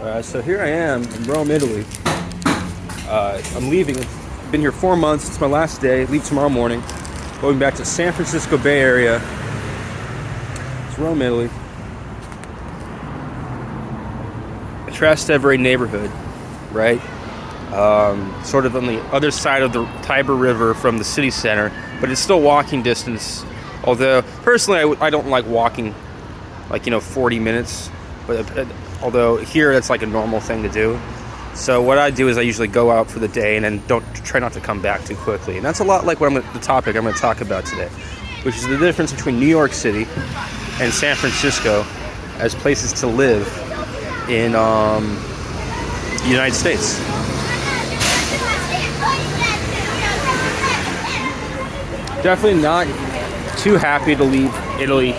So here I am in Rome, Italy. I'm leaving. I've been here 4 months. It's my last day. Leave tomorrow morning. Going back to San Francisco Bay Area. It's Rome, Italy. A Trastevere neighborhood, right? Sort of on the other side of the Tiber River from the city center, but it's still walking distance. Although, personally, I don't like walking, 40 minutes. But although here, that's like a normal thing to do. So what I do is I usually go out for the day and then try not to come back too quickly. And that's a lot like the topic I'm going to talk about today, which is the difference between New York City and San Francisco as places to live in the United States. Definitely not too happy to leave Italy.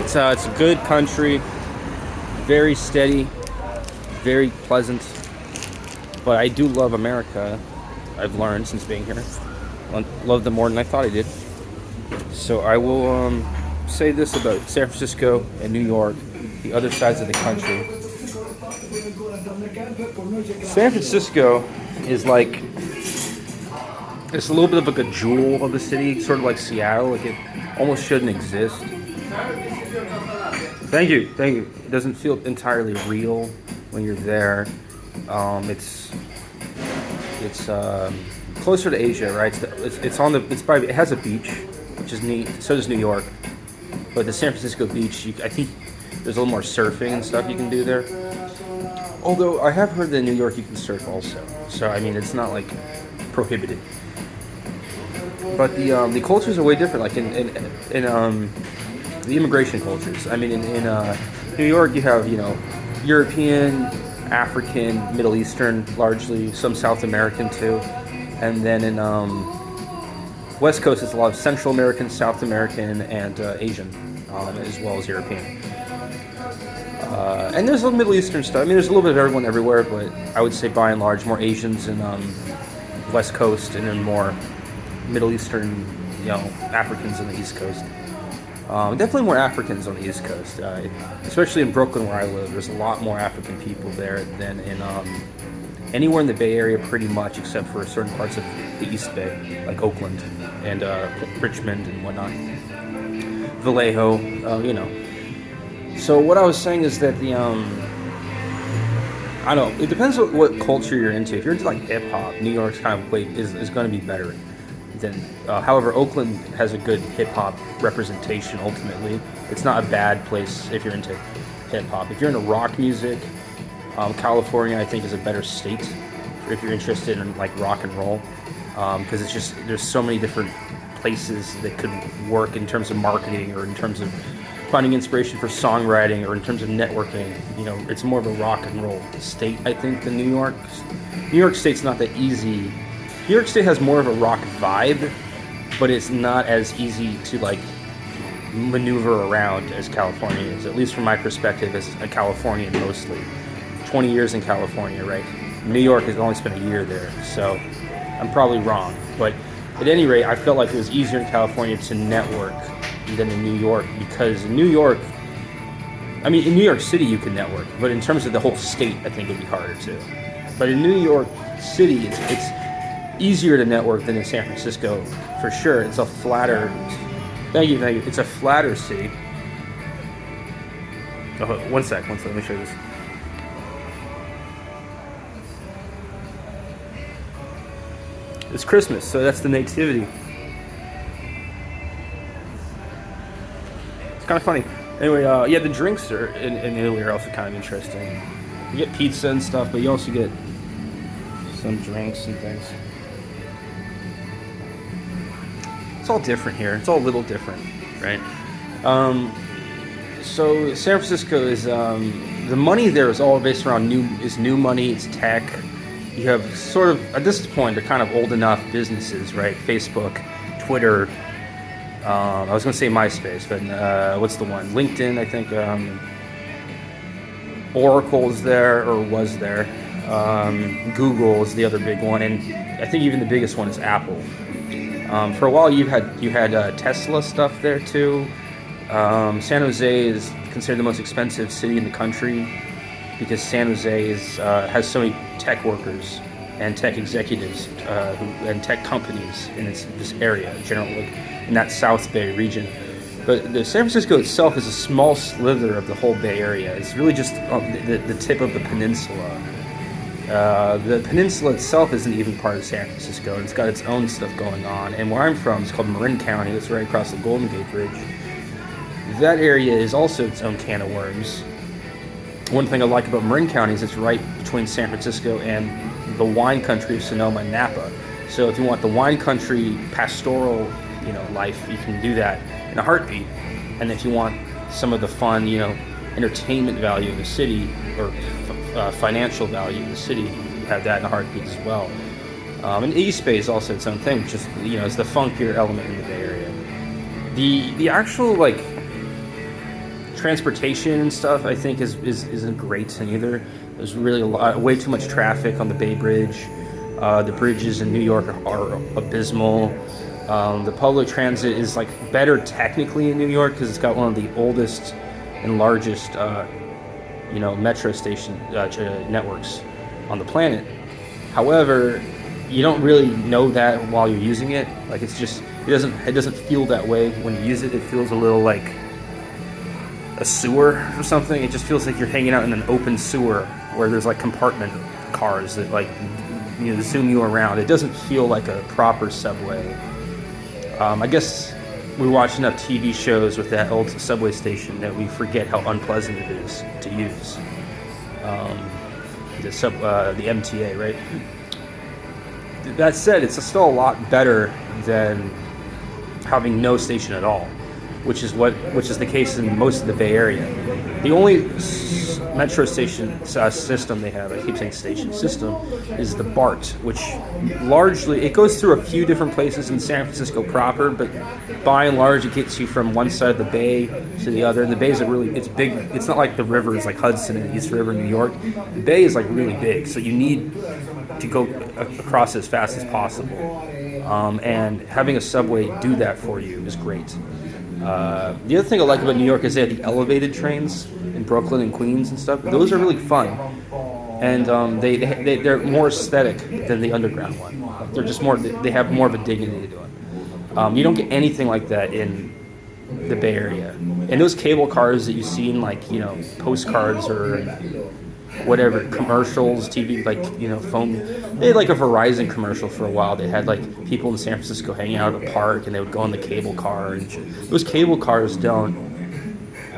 It's a good country, very steady, very pleasant. But I do love America. I've learned since being here. Love them more than I thought I did. So I will say this about San Francisco and New York, the other sides of the country. San Francisco is like, it's a little bit of like a jewel of the city, sort of like Seattle. Like it almost shouldn't exist. Thank you. It doesn't feel entirely real when you're there. It's closer to Asia, right? It has a beach, which is neat. So does New York. But the San Francisco beach, I think there's a little more surfing and stuff you can do there. Although I have heard that in New York you can surf also. So I mean, it's not like prohibited. But the cultures are way different. Like in the immigration cultures. I mean, in New York you have European, African, Middle Eastern, largely some South American too, and then in West Coast it's a lot of Central American, South American, and Asian, as well as European. And there's a little Middle Eastern stuff. I mean, there's a little bit of everyone everywhere, but I would say by and large more Asians in West Coast, and then more Middle Eastern, Africans on the East Coast. Definitely more Africans on the East Coast, especially in Brooklyn where I live. There's a lot more African people there than in anywhere in the Bay Area, pretty much, except for certain parts of the East Bay, like Oakland and Richmond and whatnot, Vallejo, So what I was saying is that I don't know. It depends on what culture you're into. If you're into like hip hop, New York's kind of is going to be better. However, Oakland has a good hip-hop representation ultimately. It's not a bad place if you're into hip-hop. If you're into rock music, California, I think, is a better state if you're interested in like rock and roll, because there's so many different places that could work in terms of marketing or in terms of finding inspiration for songwriting or in terms of networking. It's more of a rock and roll state, I think, than New York. New York State's not that easy. New York State has more of a rock vibe, but it's not as easy to like maneuver around as California is, at least from my perspective as a Californian mostly. 20 years in California, right? New York has only spent a year there, so I'm probably wrong. But at any rate, I felt like it was easier in California to network than in New York, because in New York, in New York City you can network, but in terms of the whole state, I think it'd be harder to. But in New York City, it's easier to network than in San Francisco, for sure. It's a flatter. Thank you. It's a flatter city. Oh, one sec. Let me show you this. It's Christmas, so that's the nativity. It's kind of funny. Anyway, the drinks in Italy are also kind of interesting. You get pizza and stuff, but you also get some drinks and things. It's all different here. It's all a little different, right? So San Francisco is the money there is all based around new money. It's tech. You have sort of, at this point, they're kind of old enough businesses, right? Facebook, Twitter. I was going to say MySpace, but what's the one? LinkedIn, I think. Oracle is there, or was there. Google is the other big one, and I think even the biggest one is Apple. For a while, you had Tesla stuff there too. San Jose is considered the most expensive city in the country. because San Jose has so many tech workers and tech executives and tech companies in this area, generally in that South Bay region. But the San Francisco itself is a small slither of the whole Bay Area. It's really just the tip of the peninsula. The peninsula itself isn't even part of San Francisco, and it's got its own stuff going on. And where I'm from, it's called Marin County. It's right across the Golden Gate Bridge. That area is also its own can of worms. One thing I like about Marin County is it's right between San Francisco and the wine country of Sonoma and Napa. So if you want the wine country pastoral, life, you can do that in a heartbeat. And if you want some of the fun, entertainment value of the city or financial value of the city, you have that in a heartbeat as well. And East Bay is also its own thing, which is is the funkier element in the Bay Area. The actual transportation and stuff, I think, isn't great either. There's really way too much traffic on the Bay Bridge. The bridges in New York are abysmal. The public transit is better technically in New York because it's got one of the oldest and largest metro station networks on the planet. However, you don't really know that while you're using it. It doesn't feel that way when you use it. It feels a little like a sewer or something. It just feels like you're hanging out in an open sewer where there's compartment cars that zoom you around. It doesn't feel like a proper subway. I guess we watch enough TV shows with that old subway station that we forget how unpleasant it is to use. The MTA, right? That said, it's still a lot better than having no station at all, which is the case in most of the Bay Area. The only metro station system they have, I keep saying station system, is the BART, which largely, it goes through a few different places in San Francisco proper, but by and large it gets you from one side of the bay to the other. And the bay is it's big. It's not like the rivers like Hudson and East River in New York. The bay is really big, so you need to go across as fast as possible. And having a subway do that for you is great. The other thing I like about New York is they have the elevated trains in Brooklyn and Queens and stuff. Those are really fun, and they're more aesthetic than the underground one. They're just more. They have more of a dignity to it. You don't get anything like that in the Bay Area. And those cable cars that you see in postcards or whatever commercials, TV, phone. They had a Verizon commercial for a while. They had people in San Francisco hanging out at a park, and they would go on the cable car. And those cable cars don't.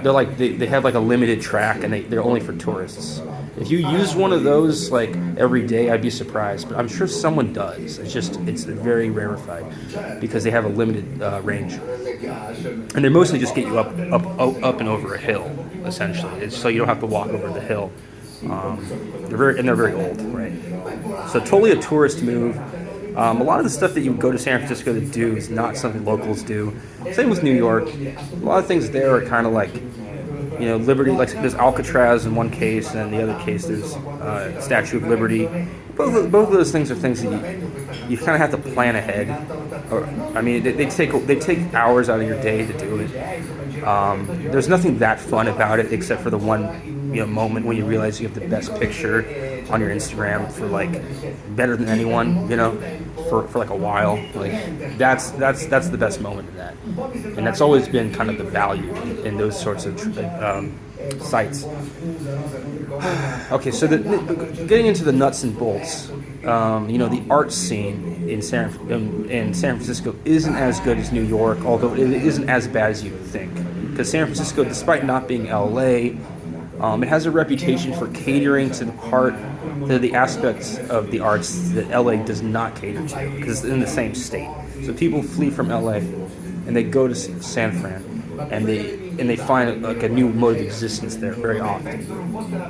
They're they have a limited track, and they're only for tourists. If you use one of those every day, I'd be surprised. But I'm sure someone does. It's very rarefied because they have a limited range, and they mostly just get you up and over a hill. Essentially, it's so you don't have to walk over the hill. They're very old, right? So totally a tourist move. A lot of the stuff that you go to San Francisco to do is not something locals do. Same with New York. A lot of things there are kind of Liberty. There's Alcatraz in one case, and in the other case there's Statue of Liberty. Both of those things are things that you kind of have to plan ahead. They take hours out of your day to do it. There's nothing that fun about it except for the one moment when you realize you have the best picture on your Instagram for better than anyone, for a while. That's the best moment in that, and that's always been kind of the value in those sorts of sites. Okay, so getting into the nuts and bolts, the art scene in San Francisco isn't as good as New York, although it isn't as bad as you would think. Because San Francisco, despite not being LA, it has a reputation for catering to the aspects of the arts that LA does not cater to, because it's in the same state. So people flee from LA and they go to San Fran, and they find a new mode of existence there very often.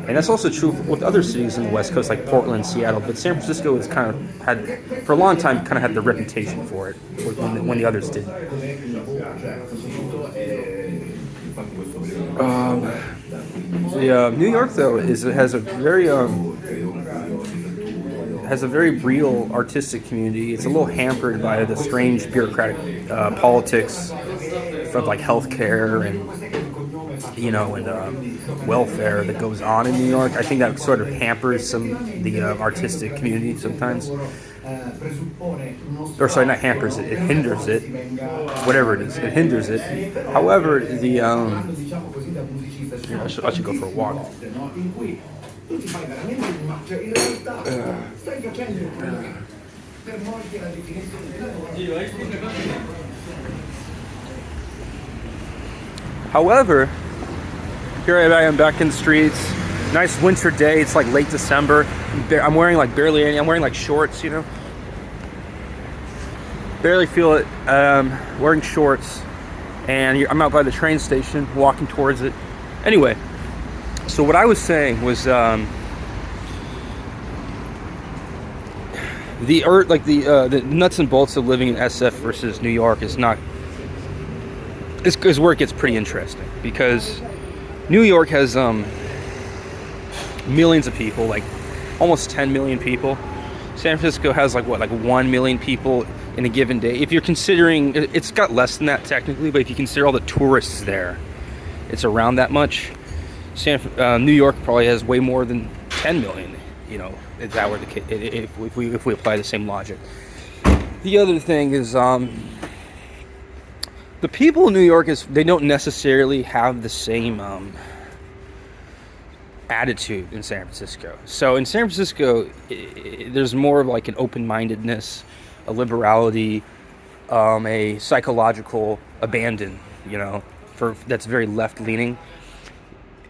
And that's also true with other cities in the West Coast, like Portland, Seattle. But San Francisco has kind of had, for a long time, kind of had the reputation for it when the others didn't. New York, though, has a very real artistic community. It's a little hampered by the strange bureaucratic politics of healthcare and and welfare that goes on in New York. I think that sort of hampers the artistic community sometimes. Or sorry, not hampers it. It hinders it. Whatever it is, it hinders it. However, I should go for a walk. However, here I am back in the streets. Nice winter day. It's like late December. I'm wearing like barely any. I'm wearing like shorts, Barely feel it. Wearing shorts, and I'm out by the train station, walking towards it. Anyway, so what I was saying was the nuts and bolts of living in SF versus New York is not. Is where it gets pretty interesting, because New York has millions of people, like almost 10 million people. San Francisco has like 1 million people in a given day. If you're considering, it's got less than that technically, but if you consider all the tourists there, it's around that much. New York probably has way more than 10 million. If that were the case, if we apply the same logic. The other thing is, the people in New York they don't necessarily have the same attitude in San Francisco. So in San Francisco, there's more of like an open-mindedness, a liberality, a psychological abandon, that's very left-leaning.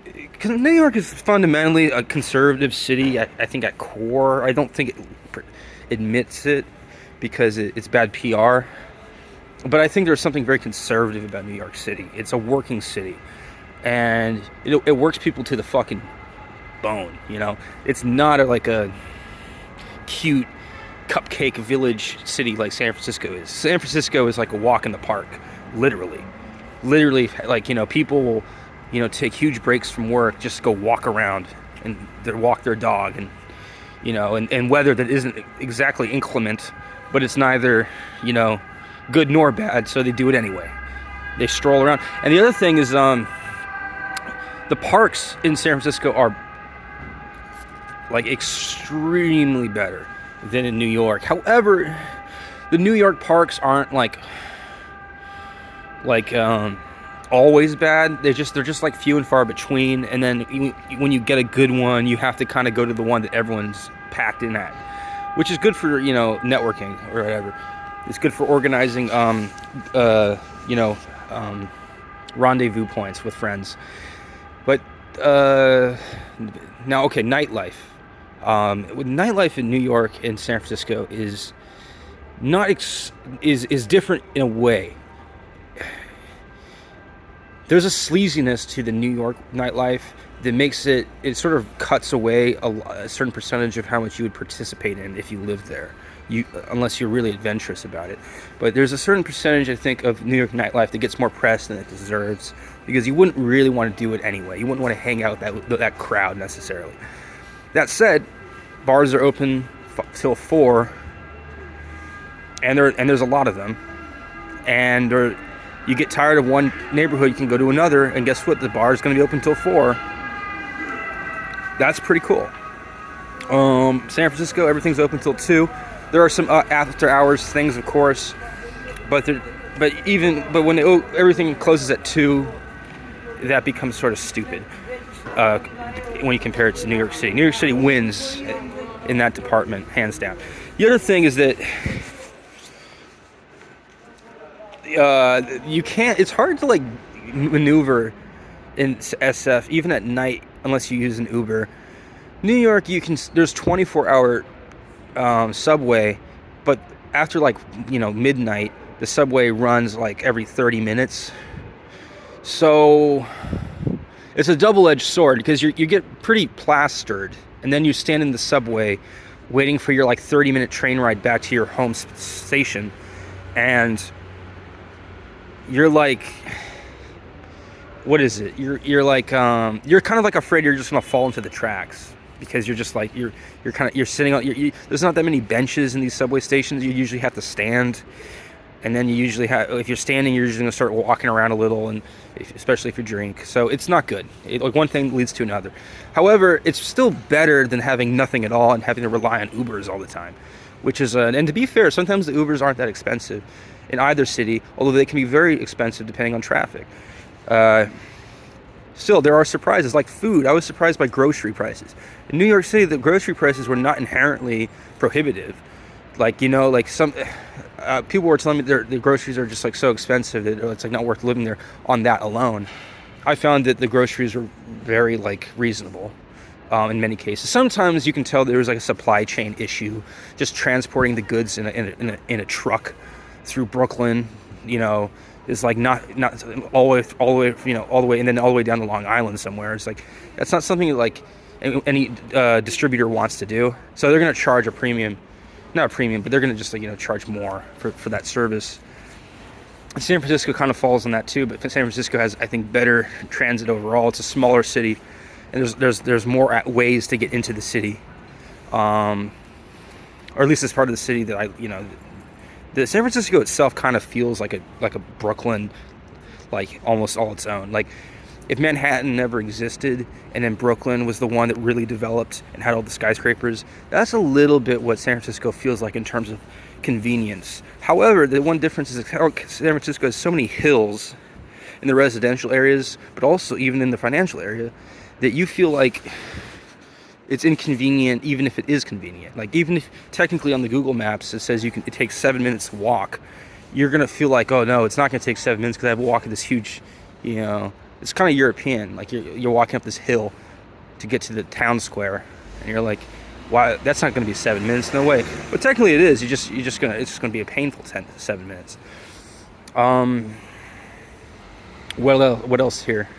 Because New York is fundamentally a conservative city, I think at core. I don't think it admits it because it's bad PR. But I think there's something very conservative about New York City. It's a working city. And it works people to the fucking bone, It's not like a cute cupcake village city like San Francisco is. San Francisco is like a walk in the park, literally. Literally, like, people will, take huge breaks from work, just go walk around and walk their dog, and, and weather that isn't exactly inclement, but it's neither, good nor bad, so they do it anyway. They stroll around. And the other thing is, the parks in San Francisco are like extremely better than in New York. However, the New York parks aren't like always bad. They're just like few and far between. And then when you get a good one, you have to kind of go to the one that everyone's packed in at, which is good for networking or whatever. It's good for organizing, rendezvous points with friends. But now, okay, nightlife. Nightlife in New York and San Francisco is not is different in a way. There's a sleaziness to the New York nightlife that makes it sort of cuts away a certain percentage of how much you would participate in if you lived there. Unless you're really adventurous about it. But there's a certain percentage, I think, of New York nightlife that gets more press than it deserves, because you wouldn't really want to do it anyway. You wouldn't want to hang out with that crowd necessarily. That said, bars are open till 4, and there's a lot of them. And you get tired of one neighborhood, you can go to another, and guess what? The bar is going to be open till 4. That's pretty cool. San Francisco, everything's open till 2. There are some after hours things, of course, but when everything closes at 2, that becomes sort of stupid when you compare it to New York City. New York City wins in that department, hands down. The other thing is that you can't. It's hard to like maneuver in SF even at night unless you use an Uber. New York, there's 24-hour subway, but after midnight, the subway runs like every 30 minutes. So it's a double-edged sword, because you get pretty plastered, and then you stand in the subway waiting for your 30-minute train ride back to your home station, and you're like, what is it? You're kind of like afraid you're just gonna fall into the tracks, because you're just like you're sitting on. There's not that many benches in these subway stations. You usually have to stand. and then you usually have, if you're standing, you're usually going to start walking around a little, and especially if you drink. So it's not good. Like one thing leads to another. However, it's still better than having nothing at all and having to rely on Ubers all the time, which is and to be fair, sometimes the Ubers aren't that expensive in either city, although they can be very expensive depending on traffic. Still, there are surprises like food. I was surprised by grocery prices in New York City. The grocery prices were not inherently prohibitive. Like, you know, like some people were telling me the groceries are just like so expensive that it's like not worth living there on that alone. I found that the groceries were very like reasonable in many cases. Sometimes you can tell there was like a supply chain issue, just transporting the goods in a truck through Brooklyn, you know, is like not all the way, you know, all the way, and then all the way down to Long Island somewhere. It's like that's not something like any distributor wants to do. So they're going to charge a premium. Not a premium, but they're going to just, like, you know, charge more for that service. And San Francisco kind of falls on that too, but San Francisco has, I think, better transit overall. It's a smaller city, and there's more ways to get into the city, or at least it's part of the city that the San Francisco itself kind of feels like a Brooklyn, like almost all its own. Like if Manhattan never existed and then Brooklyn was the one that really developed and had all the skyscrapers, that's a little bit what San Francisco feels like in terms of convenience. However, the one difference is San Francisco has so many hills in the residential areas, but also even in the financial area, that you feel like it's inconvenient even if it is convenient. Like even if technically on the Google Maps it says it takes 7 minutes to walk, you're going to feel like, oh no, it's not going to take 7 minutes because I have to walk this huge, you know, it's kind of European. Like you're walking up this hill to get to the town square, and you're like, "Why? That's not going to be 7 minutes, no way." But technically, it is. It's just gonna be a painful 7 minutes. What else here?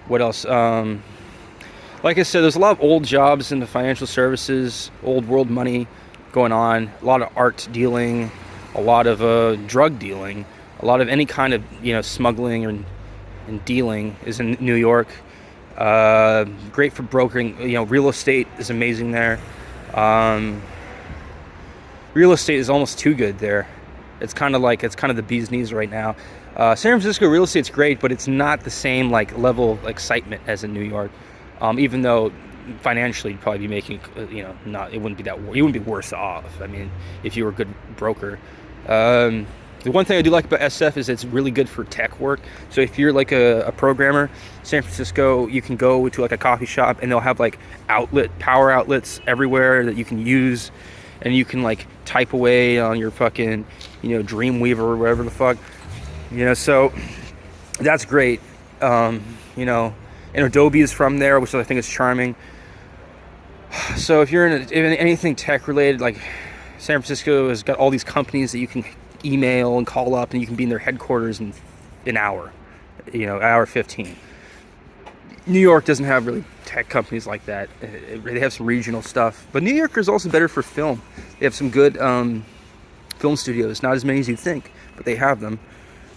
What else? Like I said, there's a lot of old jobs in the financial services, old world money going on. A lot of art dealing, a lot of drug dealing, a lot of any kind of, you know, smuggling and dealing is in New York. Great for brokering. You know, real estate is amazing there. Real estate is almost too good there. It's kind of the bee's knees right now. San Francisco real estate's great, but it's not the same like level of excitement as in New York. Even though financially you'd probably be making, you know, you wouldn't be worse off. I mean, if you were a good broker. The one thing I do like about SF is it's really good for tech work. So if you're like a programmer, San Francisco, you can go to like a coffee shop and they'll have like power outlets everywhere that you can use, and you can like type away on your fucking, you know, Dreamweaver or whatever the fuck, you know. So that's great. You know, and Adobe is from there, which I think is charming. So if you're in anything tech related, like San Francisco has got all these companies that you can email and call up, and you can be in their headquarters in an hour, you know, hour 15. New York doesn't have really tech companies like that. They have some regional stuff, but New York is also better for film. They have some good film studios, not as many as you'd think, but they have them.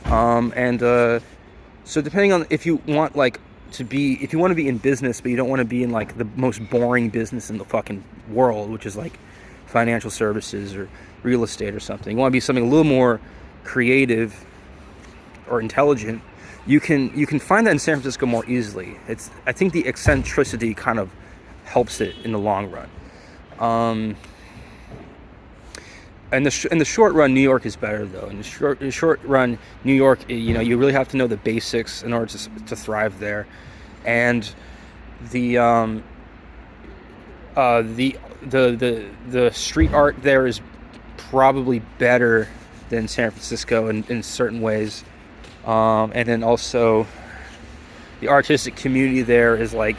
So depending on if you want to be in business, but you don't want to be in like the most boring business in the fucking world, which is like financial services or real estate or something. You want to be something a little more creative or intelligent. You can find that in San Francisco more easily. I think the eccentricity kind of helps it in the long run. In the short run, New York is better though. In the short run, New York, you know, you really have to know the basics in order to thrive there, and the street art there is probably better than San Francisco in certain ways, and then also the artistic community there is like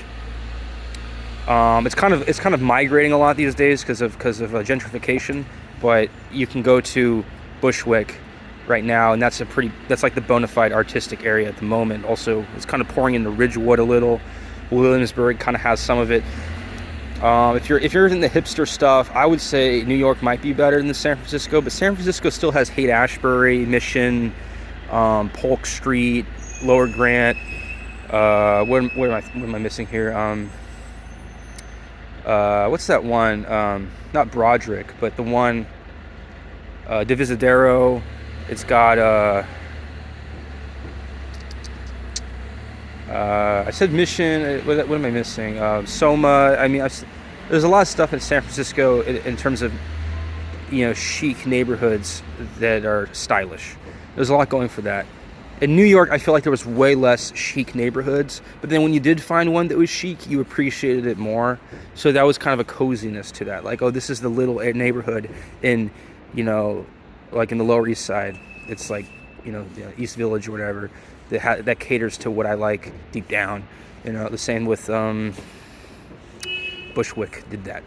it's kind of migrating a lot these days because of gentrification. But you can go to Bushwick right now, and that's like the bona fide artistic area at the moment. Also, it's kind of pouring into Ridgewood a little. Williamsburg kind of has some of it. If you're in the hipster stuff, I would say New York might be better than San Francisco, but San Francisco still has Haight-Ashbury, Mission, Polk Street, Lower Grant. What am I missing here? What's that one? Not Broderick, but the one, Divisadero. It's got I said Mission. What am I missing? Soma. I mean, there's a lot of stuff in San Francisco in terms of chic neighborhoods that are stylish. There's a lot going for that. In New York, I feel like there was way less chic neighborhoods, but then when you did find one that was chic, you appreciated it more. So that was kind of a coziness to that. Like, oh, this is the little neighborhood in, like in the Lower East Side. It's like, East Village or whatever that caters to what I like deep down. The same with Bushwick did that.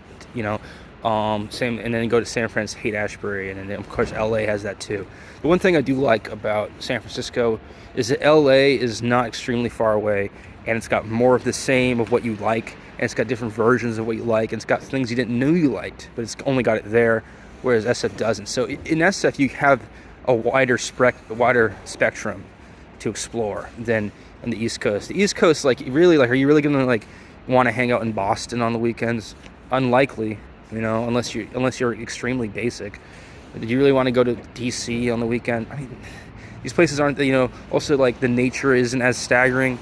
Same, and then you go to San Francisco, hate Ashbury, and then of course LA has that too. The one thing I do like about San Francisco is that LA is not extremely far away, and it's got more of the same of what you like, and it's got different versions of what you like, and it's got things you didn't know you liked, but it's only got it there, whereas SF doesn't. So in SF you have a wider spectrum to explore than on the East Coast. The East Coast, are you really gonna want to hang out in Boston on the weekends? Unlikely. Unless you're extremely basic. Do you really want to go to DC on the weekend? I mean, these places aren't, also the nature isn't as staggering.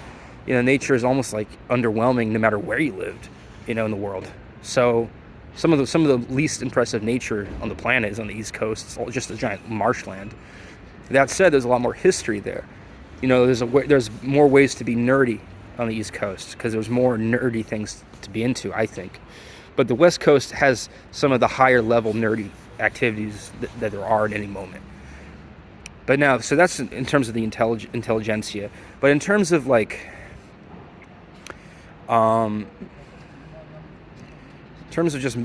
Nature is almost underwhelming no matter where you lived, in the world. So some of the least impressive nature on the planet is on the East Coast. It's all just a giant marshland. That said, there's a lot more history there. There's more ways to be nerdy on the East Coast because there's more nerdy things to be into, I think. But the West Coast has some of the higher level nerdy activities that there are at any moment. But now, so that's in terms of the intelligentsia. But in terms of just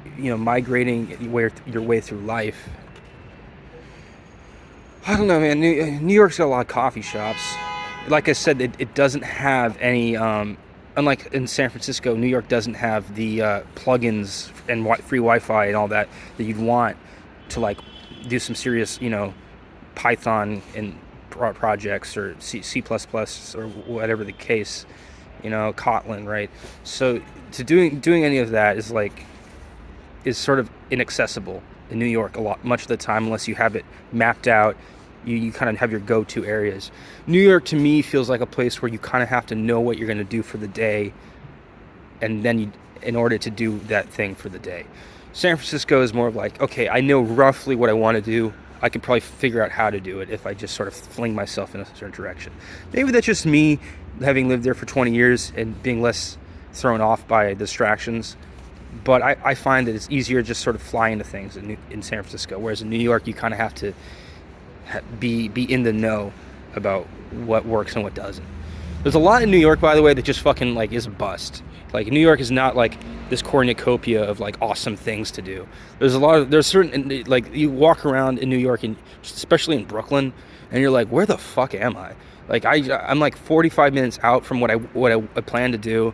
migrating your way through life, I don't know, man. New York's got a lot of coffee shops. Like I said, it doesn't have any. Unlike in San Francisco, New York doesn't have the plugins and free Wi-Fi and all that you'd want to do some serious, Python and projects or C++ or whatever the case, Kotlin, right? So to doing any of that is sort of inaccessible in New York much of the time unless you have it mapped out. You kind of have your go-to areas. New York to me feels like a place where you kind of have to know what you're going to do for the day, and then in order to do that thing for the day. San Francisco is more of okay, I know roughly what I want to do. I can probably figure out how to do it if I just sort of fling myself in a certain direction. Maybe that's just me having lived there for 20 years and being less thrown off by distractions. But I find that it's easier to just sort of fly into things in San Francisco, whereas in New York you kind of have to be in the know about what works and what doesn't. There's a lot in New York, by the way, that just fucking is a bust. New York is not this cornucopia of awesome things to do. There's certain you walk around in New York, and especially in Brooklyn, and you're where the fuck am I? I'm 45 minutes out from what I plan to do,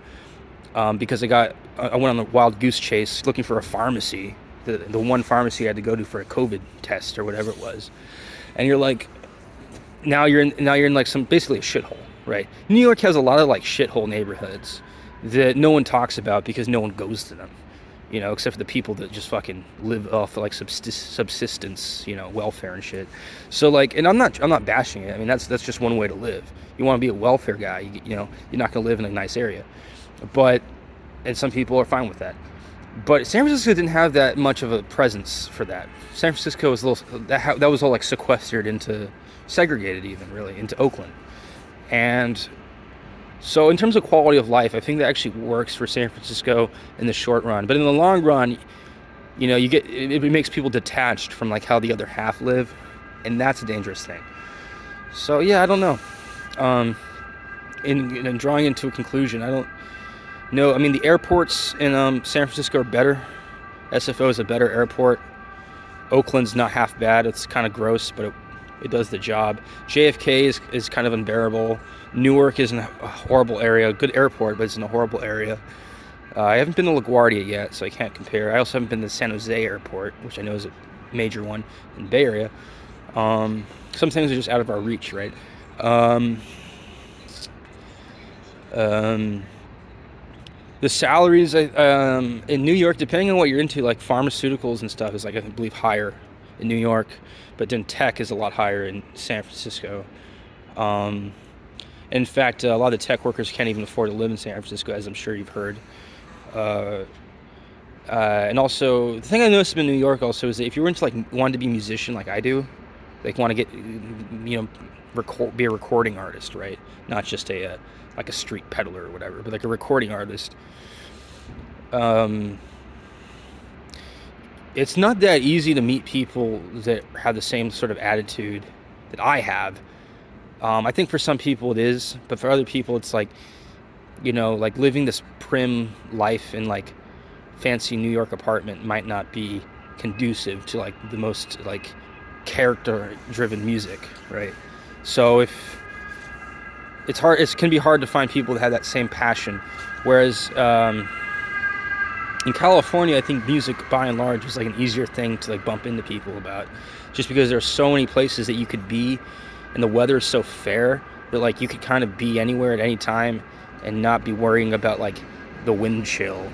because I went on the wild goose chase looking for a pharmacy, the one pharmacy I had to go to for a COVID test or whatever it was. And you're now you're in some basically a shithole, right? New York has a lot of shithole neighborhoods that no one talks about because no one goes to them, except for the people that just fucking live off subsistence, welfare and shit. So and I'm not bashing it. I mean that's just one way to live. You want to be a welfare guy, you're not gonna live in a nice area, and some people are fine with that. But San Francisco didn't have that much of a presence for that. San Francisco was that was all sequestered segregated even really into Oakland. And so in terms of quality of life, I think that actually works for San Francisco in the short run. But in the long run, it makes people detached from how the other half live, and that's a dangerous thing. So yeah, I don't know. In drawing into a conclusion, I don't. No, I mean the airports in San Francisco are better. SFO is a better airport. Oakland's not half bad. It's kind of gross, but it does the job. JFK is kind of unbearable. Newark is in a horrible area. Good airport, but it's in a horrible area. I haven't been to LaGuardia yet, so I can't compare. I also haven't been to San Jose Airport, which I know is a major one in the Bay Area. Some things are just out of our reach, right? The salaries in New York, depending on what you're into, pharmaceuticals and stuff, is I believe higher in New York, but then tech is a lot higher in San Francisco. Um, in fact, a lot of the tech workers can't even afford to live in San Francisco, as I'm sure you've heard. Uh, and also, the thing I noticed in New York also is that if you were into like wanting to be a musician like I do, like want to get, be a recording artist, right? Not just a like a street peddler or whatever, but like a recording artist. Um, it's not that easy to meet people that have the same sort of attitude that I have. I think for some people it is, but for other people it's like, like living this prim life in like fancy New York apartment might not be conducive to like the most like character-driven music, right? So if it's hard, it can be hard to find people that have that same passion. Whereas in California, I think music by and large is like an easier thing to like bump into people about, just because there's so many places that you could be, and the weather is so fair that like you could kind of be anywhere at any time and not be worrying about like the wind chill,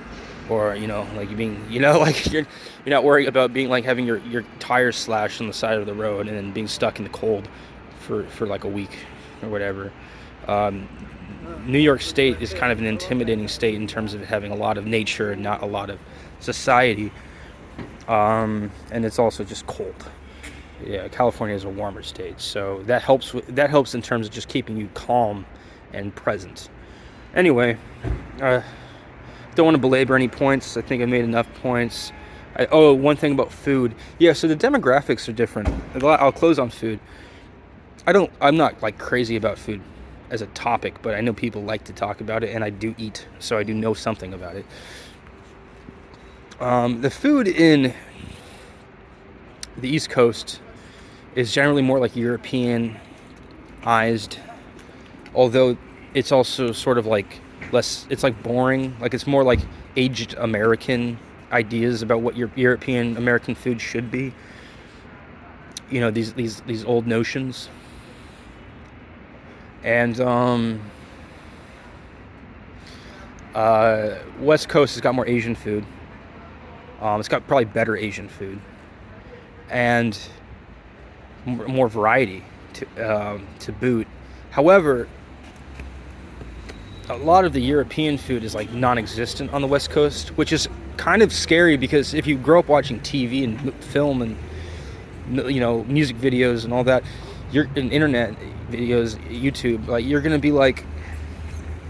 or like you being like you're not worried about being like having your tires slashed on the side of the road and then being stuck in the cold for like a week or whatever. New York State is kind of an intimidating state in terms of having a lot of nature and not a lot of society, and it's also just cold. Yeah, California is a warmer state, so that helps in terms of just keeping you calm and present. Anyway, don't want to belabor any points. I think I made enough points. One thing about food. Yeah, so the demographics are different. I'll close on food. I'm not like crazy about food as a topic, but I know people like to talk about it, and I do eat, so I do know something about it. The food in the East Coast is generally more like Europeanized, although it's also sort of like less, it's like boring, like it's more like aged American ideas about what your European American food should be. These old notions. And West Coast has got more Asian food. It's got probably better Asian food and more variety to boot. However, a lot of the European food is like non-existent on the West Coast, which is kind of scary, because if you grow up watching TV and film and music videos and all that, you're in internet videos, YouTube, like you're gonna be like,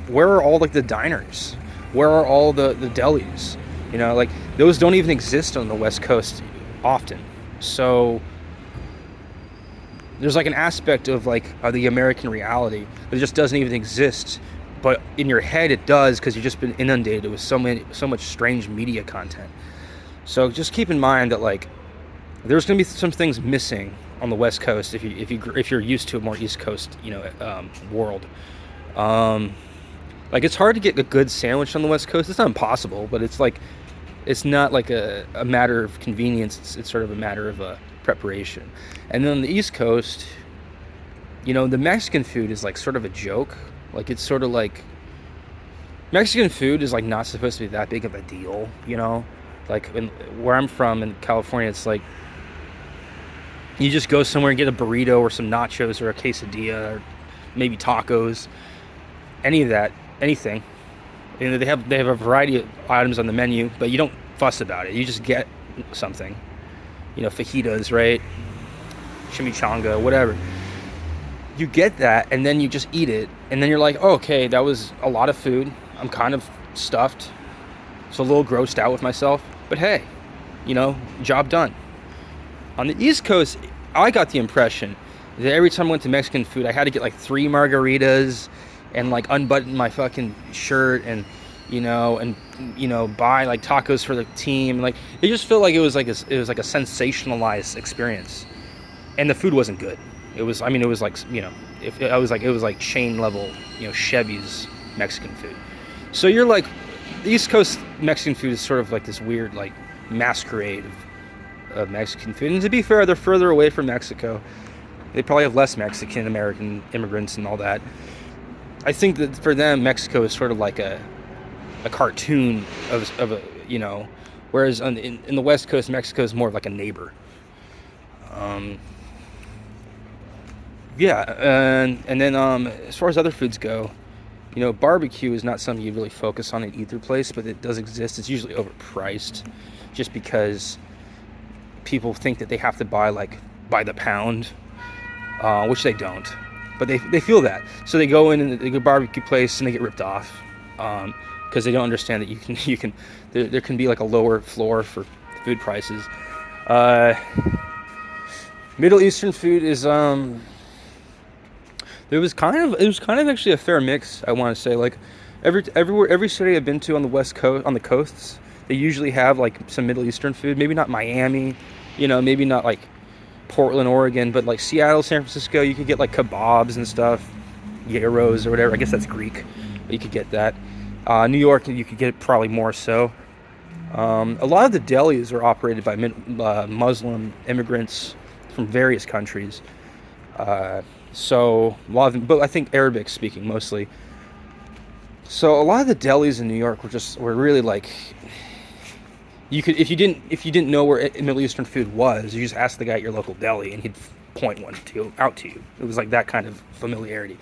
where are all like the diners? Where are all the delis? Like those don't even exist on the West Coast often. So there's like an aspect of like the American reality that just doesn't even exist, but in your head it does, because you've just been inundated with so much strange media content. So just keep in mind that like there's gonna be some things missing on the West Coast if you're used to a more East Coast world. Like it's hard to get a good sandwich on the West Coast. It's not impossible, but it's like it's not like a matter of convenience. It's sort of a matter of preparation. And then on the East Coast, the Mexican food is like sort of a joke. Like it's sort of like Mexican food is like not supposed to be that big of a deal. Like where I'm from in California, it's like you just go somewhere and get a burrito or some nachos or a quesadilla or maybe tacos, anything. They have a variety of items on the menu, but you don't fuss about it. You just get something. Fajitas, right? Chimichanga, whatever. You get that, and then you just eat it, and then you're like, oh, okay, that was a lot of food. I'm kind of stuffed, so a little grossed out with myself. But hey, job done. On the East Coast, I got the impression that every time I went to Mexican food, I had to get like 3 margaritas and like unbutton my fucking shirt and buy like tacos for the team. Like it just felt like it was like a sensationalized experience, and the food wasn't good. It was like it was like Shane level, Chevy's Mexican food. So you're like, the East Coast Mexican food is sort of like this weird like masquerade of Mexican food. And to be fair, they're further away from Mexico. They probably have less Mexican American immigrants and all that. I think that for them, Mexico is sort of like a cartoon of a, whereas in the West Coast, Mexico is more of like a neighbor. Um, yeah, and then as far as other foods go, barbecue is not something you really focus on in either place, but it does exist. It's usually overpriced, just because people think that they have to buy like by the pound, which they don't. But they feel that, so they go in and they go barbecue place and they get ripped off, because they don't understand that you can there can be like a lower floor for food prices. Middle Eastern food is it was kind of actually a fair mix. I want to say, like, every city I've been to on the West Coast, on the coasts, they usually have like some Middle Eastern food. Maybe not Miami, maybe not like Portland, Oregon, but like Seattle, San Francisco, you could get like kebabs and stuff, gyros or whatever. I guess that's Greek, but you could get that. New York, you could get it probably more so. A lot of the delis are operated by Muslim immigrants from various countries. So a lot of them, but I think Arabic speaking mostly. So a lot of the delis in New York were really like, you could, if you didn't know where Middle Eastern food was, you just asked the guy at your local deli and he'd point one out to you. It was like that kind of familiarity.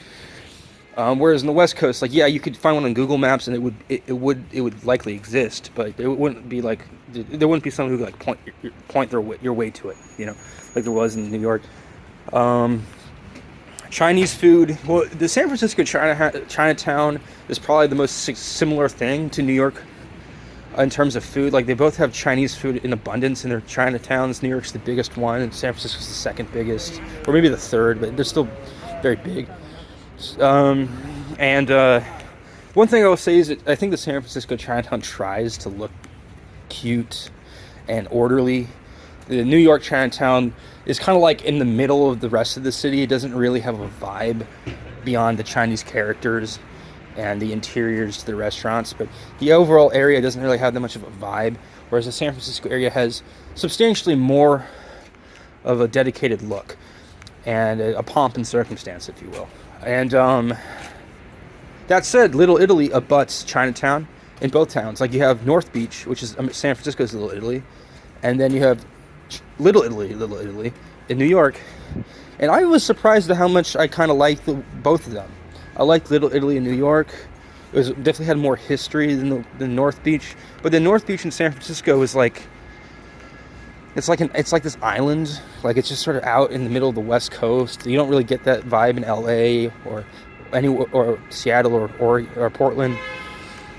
Whereas in the West Coast, like, yeah, you could find one on Google Maps and it would likely exist, but it wouldn't be like, there wouldn't be someone who could like point your way to it, like there was in New York. Chinese food. Well, the San Francisco Chinatown is probably the most similar thing to New York in terms of food. Like, they both have Chinese food in abundance in their Chinatowns. New York's the biggest one, and San Francisco's the second biggest, or maybe the third, but they're still very big. One thing I will say is that I think the San Francisco Chinatown tries to look cute and orderly. The New York Chinatown is kind of like in the middle of the rest of the city. It doesn't really have a vibe beyond the Chinese characters and the interiors to the restaurants, but the overall area doesn't really have that much of a vibe, whereas the San Francisco area has substantially more of a dedicated look and a pomp and circumstance, if you will. And that said, Little Italy abuts Chinatown in both towns. Like, you have North Beach, which is San Francisco's Little Italy, and then you have Little Italy in New York. And I was surprised at how much I kind of liked both of them. I liked Little Italy in New York. It definitely had more history than North Beach. But the North Beach in San Francisco is like, it's like this island. Like, it's just sort of out in the middle of the West Coast. You don't really get that vibe in LA or Seattle or Portland.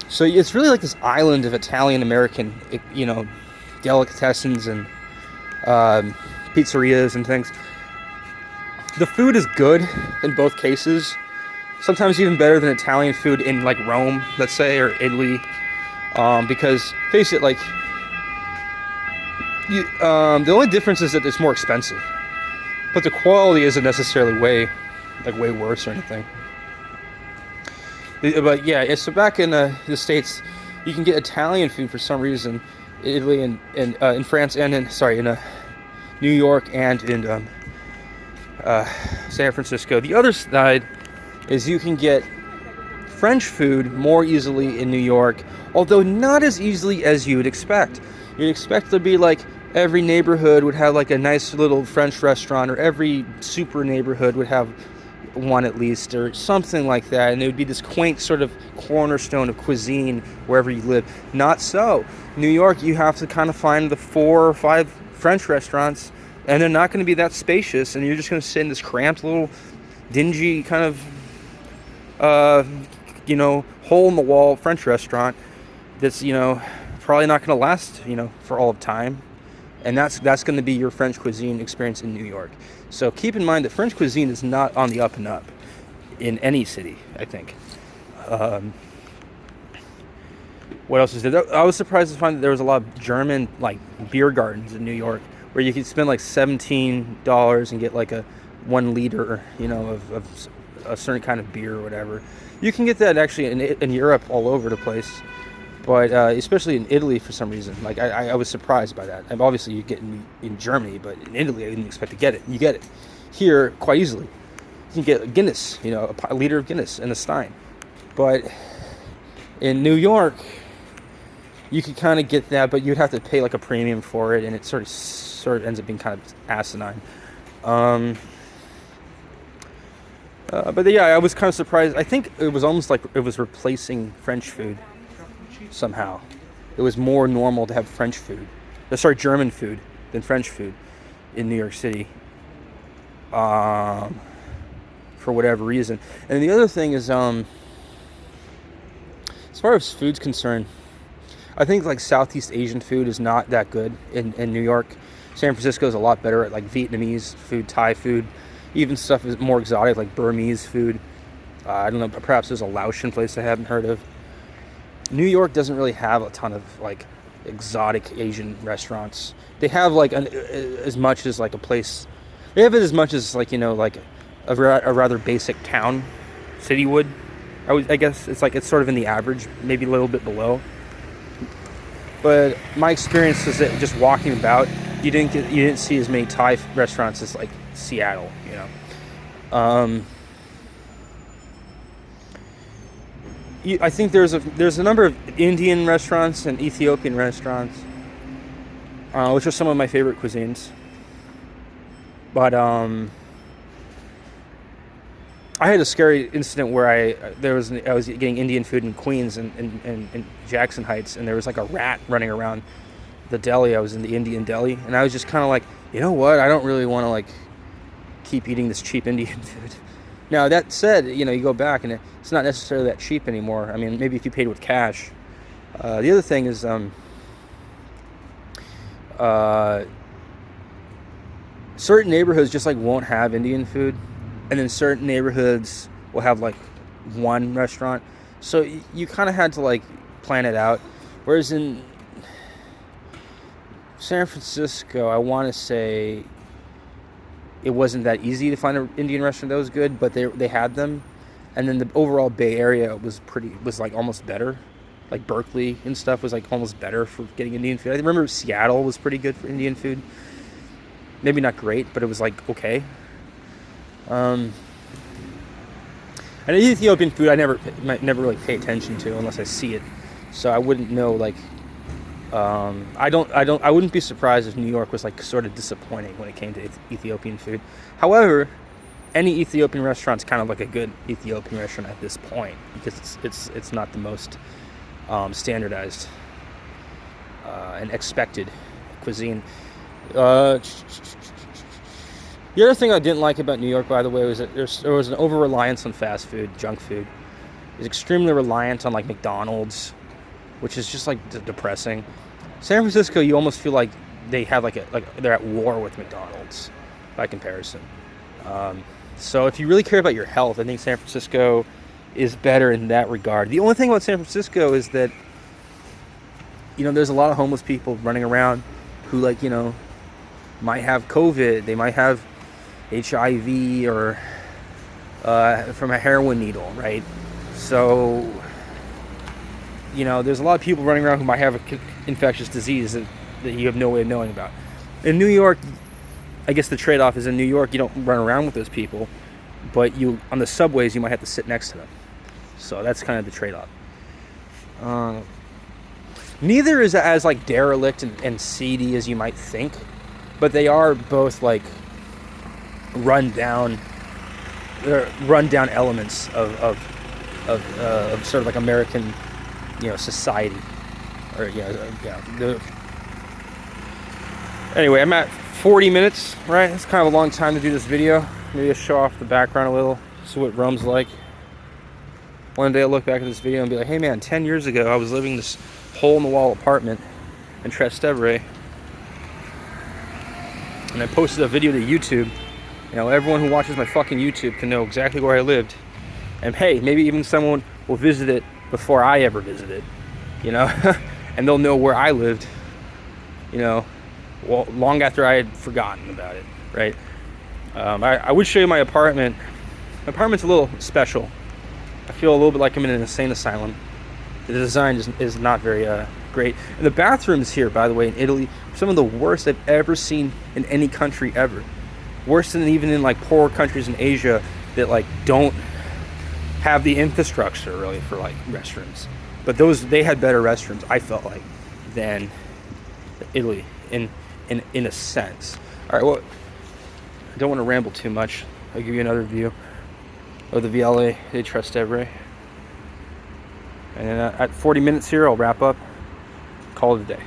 So it's really like this island of Italian American, delicatessens and pizzerias and things. The food is good in both cases. Sometimes even better than Italian food in like Rome, let's say, or Italy. Because face it, like, the only difference is that it's more expensive, but the quality isn't necessarily way worse or anything. But yeah, so back in the States, you can get Italian food for some reason. Italy and in France and in New York and in San Francisco. The other side is you can get French food more easily in New York, although not as easily as you would expect. You'd expect to be like every neighborhood would have like a nice little French restaurant, or every super neighborhood would have one at least, or something like that, and it would be this quaint sort of cornerstone of cuisine wherever you live. Not so. New York, you have to kind of find the 4 or 5 French restaurants, and they're not going to be that spacious, and you're just going to sit in this cramped little dingy kind of hole in the wall French restaurant that's probably not going to last for all of time. And that's going to be your French cuisine experience in New York. So keep in mind that French cuisine is not on the up and up in any city, I think. What else is there? I was surprised to find that there was a lot of German like beer gardens in New York, where you could spend like $17 and get like a 1 liter, of a certain kind of beer or whatever. You can get that actually in Europe all over the place. But especially in Italy, for some reason, like I was surprised by that. And obviously, you get in Germany, but in Italy, I didn't expect to get it. You get it here quite easily. You can get a Guinness, a liter of Guinness in a stein. But in New York, you could kind of get that, but you'd have to pay like a premium for it, and it sort of ends up being kind of asinine. But yeah, I was kind of surprised. I think it was almost like it was replacing French food somehow. It was more normal to have French food, German food than French food in New York City. For whatever reason. And the other thing is, as far as food's concerned, I think like Southeast Asian food is not that good in New York. San Francisco is a lot better at like Vietnamese food, Thai food, even stuff is more exotic like Burmese food. I don't know, perhaps there's a Laotian place I haven't heard of. New York doesn't really have a ton of like exotic Asian restaurants. They have like as much as like a place. They have it as much as like, you know, like a rather basic town, city would. I guess it's like it's sort of in the average, maybe a little bit below. But my experience is that just walking about, you didn't see as many Thai restaurants as like Seattle, you know. I think there's a number of Indian restaurants and Ethiopian restaurants, which are some of my favorite cuisines. But I had a scary incident where I was getting Indian food in Queens and Jackson Heights, and there was like a rat running around the deli. I was in the Indian deli, and I was just kind of like, you know what? I don't really want to like keep eating this cheap Indian food. Now that said, you know, you go back and it's not necessarily that cheap anymore. I mean, maybe if you paid with cash. The other thing is, certain neighborhoods just like won't have Indian food, and then certain neighborhoods will have like one restaurant. So you kind of had to like plan it out. Whereas in San Francisco, I want to say it wasn't that easy to find an Indian restaurant that was good, but they had them. And then the overall Bay Area was like almost better. Like Berkeley and stuff was like almost better for getting Indian food. I remember Seattle was pretty good for Indian food. Maybe not great, but it was like okay. And Ethiopian food I never really pay attention to unless I see it. So I wouldn't know like I wouldn't be surprised if New York was like sort of disappointing when it came to Ethiopian food. However, any Ethiopian restaurant's kind of like a good Ethiopian restaurant at this point because it's not the most standardized and expected cuisine. The other thing I didn't like about New York, by the way, was that there was an over-reliance on fast food, junk food. It was extremely reliant on like McDonald's, which is just like depressing. San Francisco, you almost feel like they have like they're at war with McDonald's by comparison. So if you really care about your health, I think San Francisco is better in that regard. The only thing about San Francisco is that, you know, there's a lot of homeless people running around who, like, you know, might have COVID, they might have HIV or from a heroin needle, right? So, you know, there's a lot of people running around who might have an infectious disease that you have no way of knowing about. In New York, I guess the trade-off is in New York, you don't run around with those people, but on the subways, you might have to sit next to them. So that's kind of the trade-off. Neither is as like derelict and seedy as you might think, but they are both like rundown elements of sort of like American, you know, society, or Anyway, I'm at 40 minutes, right? It's kind of a long time to do this video. Maybe I'll show off the background a little, see what Rome's like. One day I'll look back at this video and be like, hey man, 10 years ago I was living in this hole-in-the-wall apartment in Trastevere, and I posted a video to YouTube. You know, everyone who watches my fucking YouTube can know exactly where I lived. And hey, maybe even someone will visit it before I ever visited, you know? And they'll know where I lived, you know, well, long after I had forgotten about it, right? I would show you my apartment. My apartment's a little special. I feel a little bit like I'm in an insane asylum. The design is not very great. And the bathrooms here, by the way, in Italy, are some of the worst I've ever seen in any country ever. Worse than even in like poor countries in Asia that like don't have the infrastructure really for like restrooms. But they had better restrooms, I felt like. than Italy in a sense. All right, well, I don't want to ramble too much. I'll give you another view of the Viale di Trastevere. And then at 40 minutes here, I'll wrap up. Call it a day.